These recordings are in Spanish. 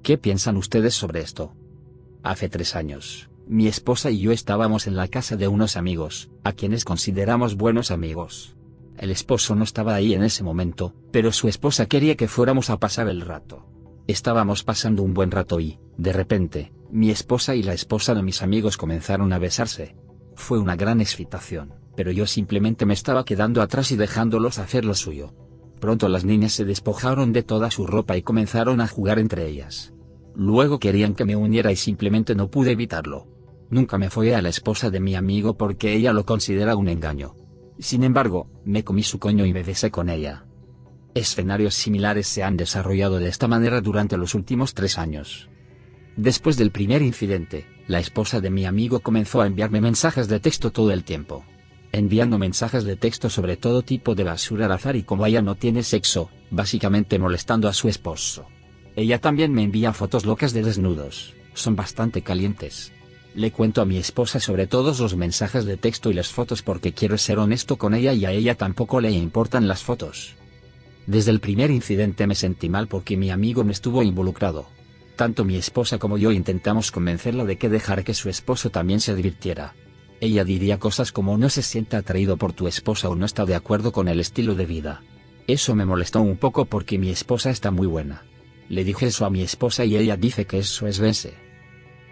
¿Qué piensan ustedes sobre esto? Hace 3 años, mi esposa y yo estábamos en la casa de unos amigos, a quienes consideramos buenos amigos. El esposo no estaba ahí en ese momento, pero su esposa quería que fuéramos a pasar el rato. Estábamos pasando un buen rato y, de repente, mi esposa y la esposa de mis amigos comenzaron a besarse. Fue una gran excitación, pero yo simplemente me estaba quedando atrás y dejándolos hacer lo suyo. Pronto las niñas se despojaron de toda su ropa y comenzaron a jugar entre ellas. Luego querían que me uniera y simplemente no pude evitarlo. Nunca me follé a la esposa de mi amigo porque ella lo considera un engaño. Sin embargo, me comí su coño y me besé con ella. Escenarios similares se han desarrollado de esta manera durante los últimos 3 años. Después del primer incidente, la esposa de mi amigo comenzó a enviarme mensajes de texto todo el tiempo. Enviando mensajes de texto sobre todo tipo de basura al azar y como ella no tiene sexo, básicamente molestando a su esposo. Ella también me envía fotos locas de desnudos, son bastante calientes. Le cuento a mi esposa sobre todos los mensajes de texto y las fotos porque quiero ser honesto con ella y a ella tampoco le importan las fotos. Desde el primer incidente me sentí mal porque mi amigo no estuvo involucrado. Tanto mi esposa como yo intentamos convencerla de que dejar que su esposo también se divirtiera. Ella diría cosas como no se siente atraído por tu esposa o no está de acuerdo con el estilo de vida. Eso me molestó un poco porque mi esposa está muy buena. Le dije eso a mi esposa y ella dice que eso es vence.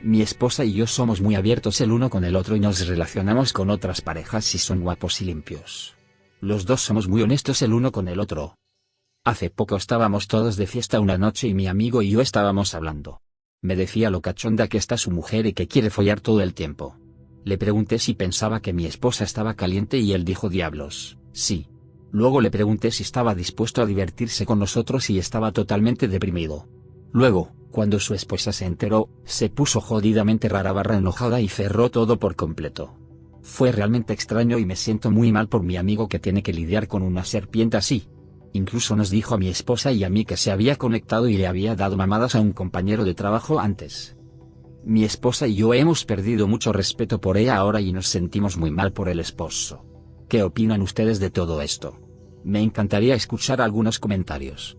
Mi esposa y yo somos muy abiertos el uno con el otro y nos relacionamos con otras parejas si son guapos y limpios. Los dos somos muy honestos el uno con el otro. Hace poco estábamos todos de fiesta una noche y mi amigo y yo estábamos hablando. Me decía lo cachonda que está su mujer y que quiere follar todo el tiempo. Le pregunté si pensaba que mi esposa estaba caliente y él dijo diablos, sí. Luego le pregunté si estaba dispuesto a divertirse con nosotros y estaba totalmente deprimido. Luego, cuando su esposa se enteró, se puso jodidamente rara / enojada y cerró todo por completo. Fue realmente extraño y me siento muy mal por mi amigo que tiene que lidiar con una serpiente así. Incluso nos dijo a mi esposa y a mí que se había conectado y le había dado mamadas a un compañero de trabajo antes. Mi esposa y yo hemos perdido mucho respeto por ella ahora y nos sentimos muy mal por el esposo. ¿Qué opinan ustedes de todo esto? Me encantaría escuchar algunos comentarios.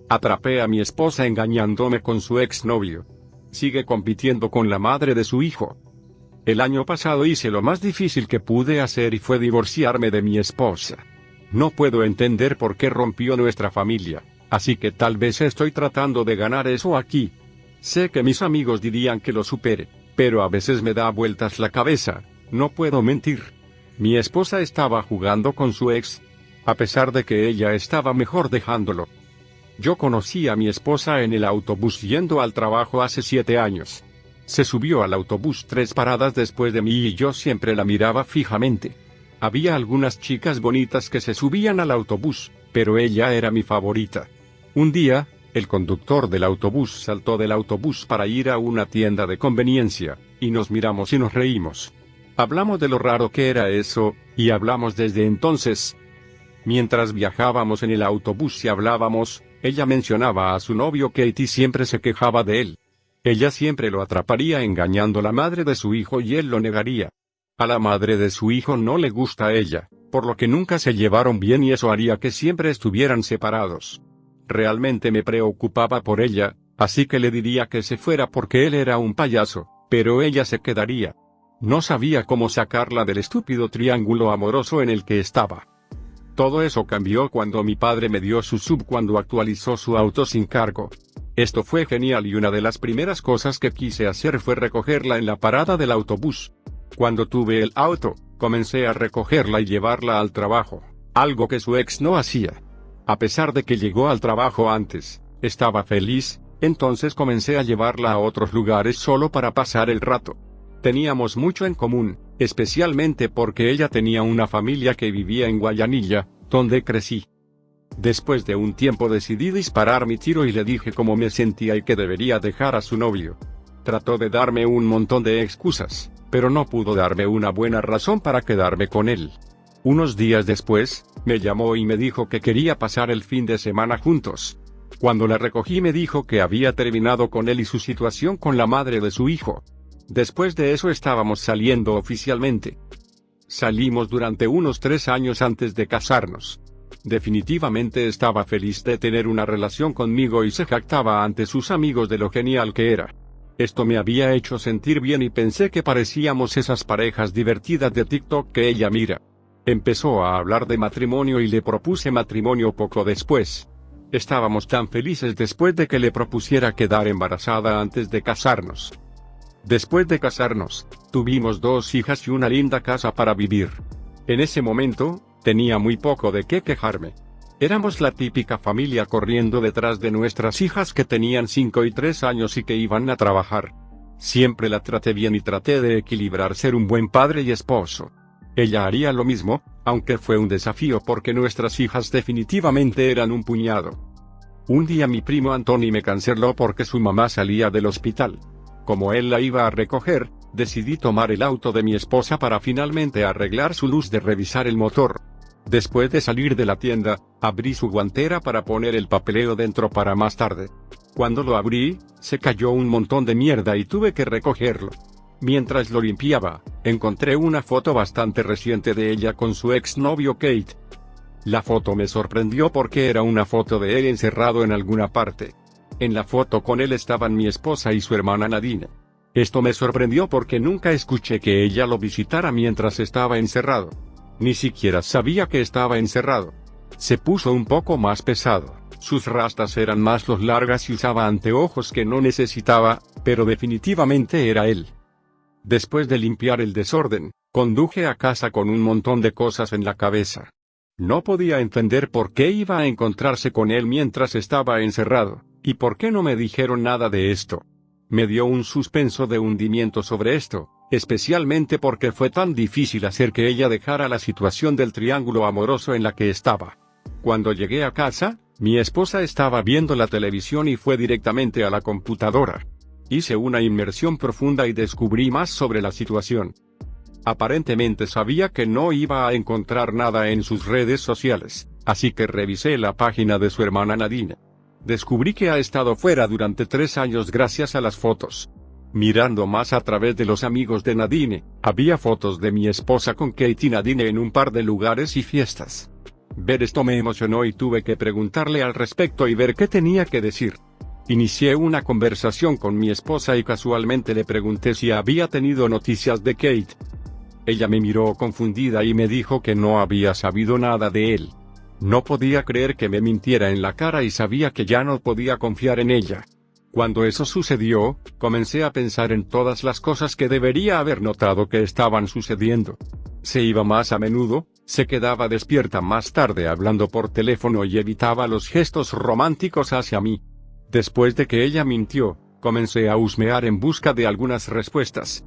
Atrapé a mi esposa engañándome con su exnovio. Sigue compitiendo con la madre de su hijo. El año pasado hice lo más difícil que pude hacer y fue divorciarme de mi esposa. No puedo entender por qué rompió nuestra familia, así que tal vez estoy tratando de ganar eso aquí. Sé que mis amigos dirían que lo supere, pero a veces me da vueltas la cabeza, no puedo mentir. Mi esposa estaba jugando con su ex, a pesar de que ella estaba mejor dejándolo. Yo conocí a mi esposa en el autobús yendo al trabajo hace 7 años. Se subió al autobús 3 paradas después de mí y yo siempre la miraba fijamente. Había algunas chicas bonitas que se subían al autobús, pero ella era mi favorita. Un día, el conductor del autobús saltó del autobús para ir a una tienda de conveniencia, y nos miramos y nos reímos. Hablamos de lo raro que era eso, y hablamos desde entonces. Mientras viajábamos en el autobús y hablábamos, ella mencionaba a su novio Katie siempre se quejaba de él. Ella siempre lo atraparía engañando a la madre de su hijo y él lo negaría. A la madre de su hijo no le gusta a ella, por lo que nunca se llevaron bien y eso haría que siempre estuvieran separados. Realmente me preocupaba por ella, así que le diría que se fuera porque él era un payaso, pero ella se quedaría. No sabía cómo sacarla del estúpido triángulo amoroso en el que estaba. Todo eso cambió cuando mi padre me dio su sub cuando actualizó su auto sin cargo. Esto fue genial y una de las primeras cosas que quise hacer fue recogerla en la parada del autobús. Cuando tuve el auto, comencé a recogerla y llevarla al trabajo, algo que su ex no hacía. A pesar de que llegó al trabajo antes, estaba feliz, entonces comencé a llevarla a otros lugares solo para pasar el rato. Teníamos mucho en común, especialmente porque ella tenía una familia que vivía en Guayanilla, donde crecí. Después de un tiempo decidí disparar mi tiro y le dije cómo me sentía y que debería dejar a su novio. Trató de darme un montón de excusas, pero no pudo darme una buena razón para quedarme con él. Unos días después, me llamó y me dijo que quería pasar el fin de semana juntos. Cuando la recogí me dijo que había terminado con él y su situación con la madre de su hijo. Después de eso estábamos saliendo oficialmente. Salimos durante unos 3 años antes de casarnos. Definitivamente estaba feliz de tener una relación conmigo y se jactaba ante sus amigos de lo genial que era. Esto me había hecho sentir bien y pensé que parecíamos esas parejas divertidas de TikTok que ella mira. Empezó a hablar de matrimonio y le propuse matrimonio poco después. Estábamos tan felices después de que le propusiera quedar embarazada antes de casarnos. Después de casarnos, tuvimos 2 hijas y una linda casa para vivir. En ese momento, tenía muy poco de qué quejarme. Éramos la típica familia corriendo detrás de nuestras hijas que tenían 5 y 3 años y que iban a trabajar. Siempre la traté bien y traté de equilibrar ser un buen padre y esposo. Ella haría lo mismo, aunque fue un desafío porque nuestras hijas definitivamente eran un puñado. Un día mi primo Anthony me canceló porque su mamá salía del hospital. Como él la iba a recoger, decidí tomar el auto de mi esposa para finalmente arreglar su luz de revisar el motor. Después de salir de la tienda, abrí su guantera para poner el papeleo dentro para más tarde. Cuando lo abrí, se cayó un montón de mierda y tuve que recogerlo. Mientras lo limpiaba, encontré una foto bastante reciente de ella con su exnovio Kate. La foto me sorprendió porque era una foto de él encerrado en alguna parte. En la foto con él estaban mi esposa y su hermana Nadine. Esto me sorprendió porque nunca escuché que ella lo visitara mientras estaba encerrado. Ni siquiera sabía que estaba encerrado. Se puso un poco más pesado, sus rastas eran más largas y usaba anteojos que no necesitaba, pero definitivamente era él. Después de limpiar el desorden, conduje a casa con un montón de cosas en la cabeza. No podía entender por qué iba a encontrarse con él mientras estaba encerrado, y por qué no me dijeron nada de esto. Me dio un suspenso de hundimiento sobre esto, especialmente porque fue tan difícil hacer que ella dejara la situación del triángulo amoroso en la que estaba. Cuando llegué a casa, mi esposa estaba viendo la televisión y fue directamente a la computadora. Hice una inmersión profunda y descubrí más sobre la situación. Aparentemente sabía que no iba a encontrar nada en sus redes sociales, así que revisé la página de su hermana Nadine. Descubrí que ha estado fuera durante 3 años gracias a las fotos. Mirando más a través de los amigos de Nadine, había fotos de mi esposa con Kate y Nadine en un par de lugares y fiestas. Ver esto me emocionó y tuve que preguntarle al respecto y ver qué tenía que decir. Inicié una conversación con mi esposa y casualmente le pregunté si había tenido noticias de Kate. Ella me miró confundida y me dijo que no había sabido nada de él. No podía creer que me mintiera en la cara y sabía que ya no podía confiar en ella. Cuando eso sucedió, comencé a pensar en todas las cosas que debería haber notado que estaban sucediendo. Se iba más a menudo, se quedaba despierta más tarde hablando por teléfono y evitaba los gestos románticos hacia mí. Después de que ella mintió, comencé a husmear en busca de algunas respuestas.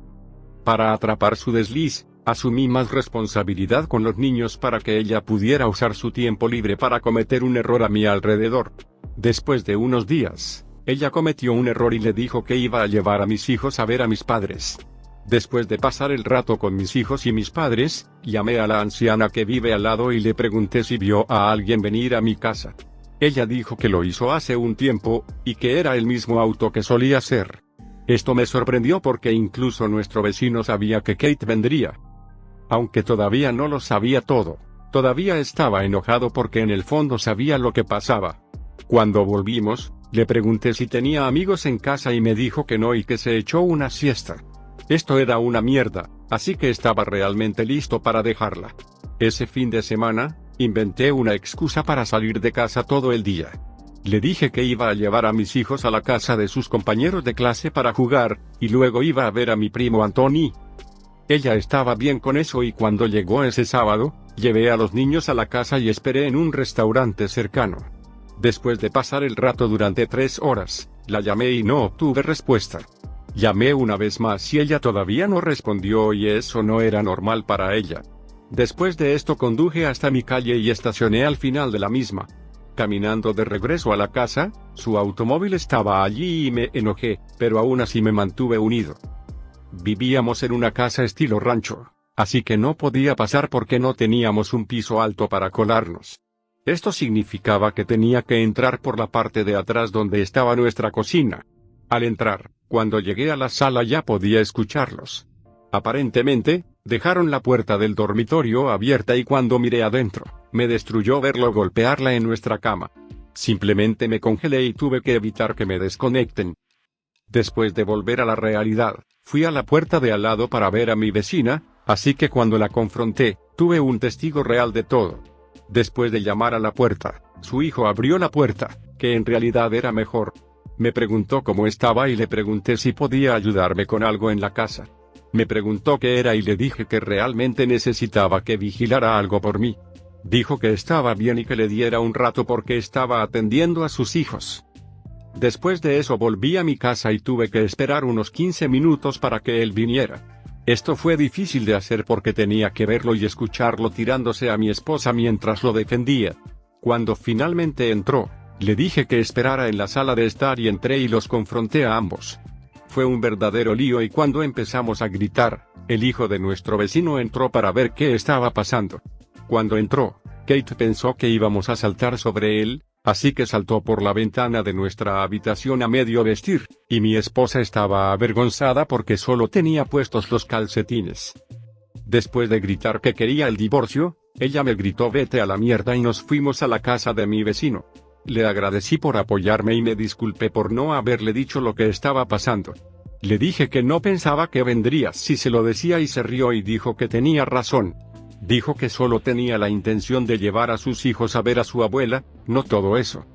Para atrapar su desliz, asumí más responsabilidad con los niños para que ella pudiera usar su tiempo libre para cometer un error a mi alrededor. Después de unos días, ella cometió un error y le dijo que iba a llevar a mis hijos a ver a mis padres. Después de pasar el rato con mis hijos y mis padres, llamé a la anciana que vive al lado y le pregunté si vio a alguien venir a mi casa. Ella dijo que lo hizo hace un tiempo, y que era el mismo auto que solía ser. Esto me sorprendió porque incluso nuestro vecino sabía que Kate vendría. Aunque todavía no lo sabía todo, todavía estaba enojado porque en el fondo sabía lo que pasaba. Cuando volvimos, le pregunté si tenía amigos en casa y me dijo que no y que se echó una siesta. Esto era una mierda, así que estaba realmente listo para dejarla. Ese fin de semana, inventé una excusa para salir de casa todo el día. Le dije que iba a llevar a mis hijos a la casa de sus compañeros de clase para jugar, y luego iba a ver a mi primo Anthony. Ella estaba bien con eso y cuando llegó ese sábado, llevé a los niños a la casa y esperé en un restaurante cercano. Después de pasar el rato durante 3 horas, la llamé y no obtuve respuesta. Llamé una vez más y ella todavía no respondió y eso no era normal para ella. Después de esto conduje hasta mi calle y estacioné al final de la misma. Caminando de regreso a la casa, su automóvil estaba allí y me enojé, pero aún así me mantuve unido. Vivíamos en una casa estilo rancho, así que no podía pasar porque no teníamos un piso alto para colarnos. Esto significaba que tenía que entrar por la parte de atrás donde estaba nuestra cocina. Al entrar, cuando llegué a la sala ya podía escucharlos. Aparentemente, dejaron la puerta del dormitorio abierta y cuando miré adentro, Me destruyó verlo golpearla en nuestra cama. Simplemente me congelé y tuve que evitar que me desconecten. Después de volver a la realidad, fui a la puerta de al lado para ver a mi vecina, así que cuando la confronté, tuve un testigo real de todo. Después de llamar a la puerta, su hijo abrió la puerta, que en realidad era mejor. Me preguntó cómo estaba y le pregunté si podía ayudarme con algo en la casa. Me preguntó qué era y le dije que realmente necesitaba que vigilara algo por mí. Dijo que estaba bien y que le diera un rato porque estaba atendiendo a sus hijos. Después de eso volví a mi casa y tuve que esperar unos 15 minutos para que él viniera. Esto fue difícil de hacer porque tenía que verlo y escucharlo tirándose a mi esposa mientras lo defendía. Cuando finalmente entró, le dije que esperara en la sala de estar y entré y los confronté a ambos. Fue un verdadero lío y cuando empezamos a gritar, el hijo de nuestro vecino entró para ver qué estaba pasando. Cuando entró, Kate pensó que íbamos a saltar sobre él, así que saltó por la ventana de nuestra habitación a medio vestir, y mi esposa estaba avergonzada porque solo tenía puestos los calcetines. Después de gritar que quería el divorcio, ella me gritó vete a la mierda y nos fuimos a la casa de mi vecino. Le agradecí por apoyarme y me disculpé por no haberle dicho lo que estaba pasando. Le dije que no pensaba que vendría si se lo decía y se rió y dijo que tenía razón. Dijo que solo tenía la intención de llevar a sus hijos a ver a su abuela, no todo eso.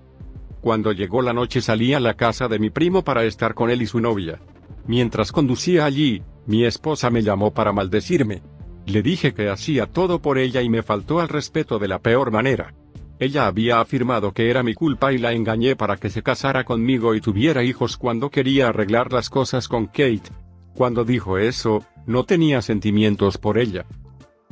Cuando llegó la noche salí a la casa de mi primo para estar con él y su novia. Mientras conducía allí, mi esposa me llamó para maldecirme. Le dije que hacía todo por ella y me faltó al respeto de la peor manera. Ella había afirmado que era mi culpa y la engañé para que se casara conmigo y tuviera hijos cuando quería arreglar las cosas con Kate. Cuando dijo eso, no tenía sentimientos por ella.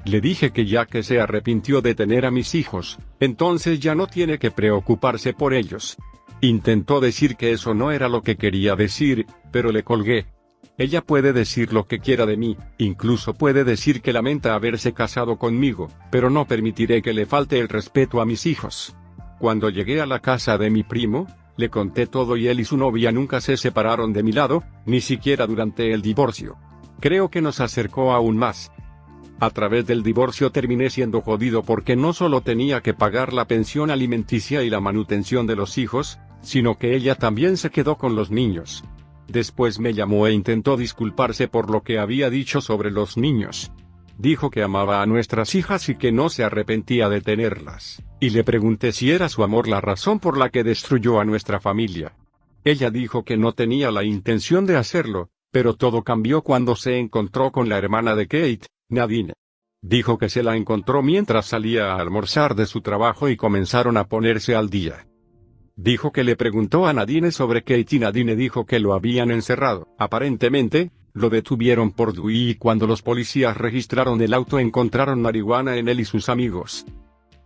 Le dije que ya que se arrepintió de tener a mis hijos, entonces ya no tiene que preocuparse por ellos. Intentó decir que eso no era lo que quería decir, pero le colgué. Ella puede decir lo que quiera de mí, incluso puede decir que lamenta haberse casado conmigo, pero no permitiré que le falte el respeto a mis hijos. Cuando llegué a la casa de mi primo, le conté todo y él y su novia nunca se separaron de mi lado, ni siquiera durante el divorcio. Creo que nos acercó aún más. A través del divorcio terminé siendo jodido porque no solo tenía que pagar la pensión alimenticia y la manutención de los hijos, sino que ella también se quedó con los niños. Después me llamó e intentó disculparse por lo que había dicho sobre los niños. Dijo que amaba a nuestras hijas y que no se arrepentía de tenerlas, y le pregunté si era su amor la razón por la que destruyó a nuestra familia. Ella dijo que no tenía la intención de hacerlo, pero todo cambió cuando se encontró con la hermana de Kate, Nadine. Dijo que se la encontró mientras salía a almorzar de su trabajo y comenzaron a ponerse al día. Dijo que le preguntó a Nadine sobre Kate y Nadine dijo que lo habían encerrado. Aparentemente, lo detuvieron por Dewey y cuando los policías registraron el auto encontraron marihuana en él y sus amigos.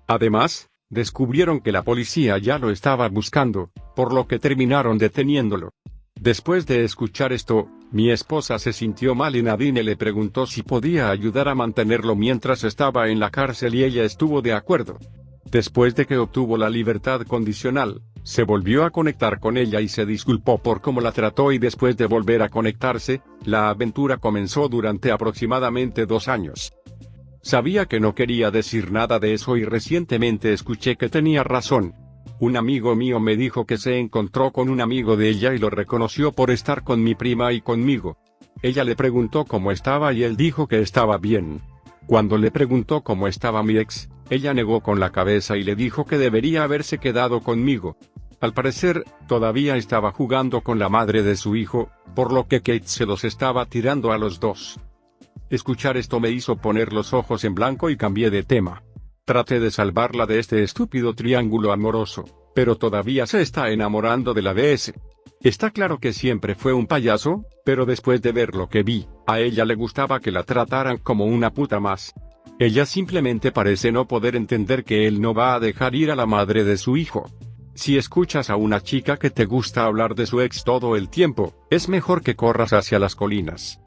Además, descubrieron que la policía ya lo estaba buscando, por lo que terminaron deteniéndolo. Después de escuchar esto, mi esposa se sintió mal y Nadine le preguntó si podía ayudar a mantenerlo mientras estaba en la cárcel y ella estuvo de acuerdo. Después de que obtuvo la libertad condicional, se volvió a conectar con ella y se disculpó por cómo la trató y después de volver a conectarse, la aventura comenzó durante aproximadamente 2 años. Sabía que no quería decir nada de eso y recientemente escuché que tenía razón. Un amigo mío me dijo que se encontró con un amigo de ella y lo reconoció por estar con mi prima y conmigo. Ella le preguntó cómo estaba y él dijo que estaba bien. Cuando le preguntó cómo estaba mi ex, ella negó con la cabeza y le dijo que debería haberse quedado conmigo. Al parecer, todavía estaba jugando con la madre de su hijo, por lo que Kate se los estaba tirando a los dos. Escuchar esto me hizo poner los ojos en blanco y cambié de tema. Traté de salvarla de este estúpido triángulo amoroso, pero todavía se está enamorando de la DS. Está claro que siempre fue un payaso, pero después de ver lo que vi, a ella le gustaba que la trataran como una puta más. Ella simplemente parece no poder entender que él no va a dejar ir a la madre de su hijo. Si escuchas a una chica que te gusta hablar de su ex todo el tiempo, es mejor que corras hacia las colinas.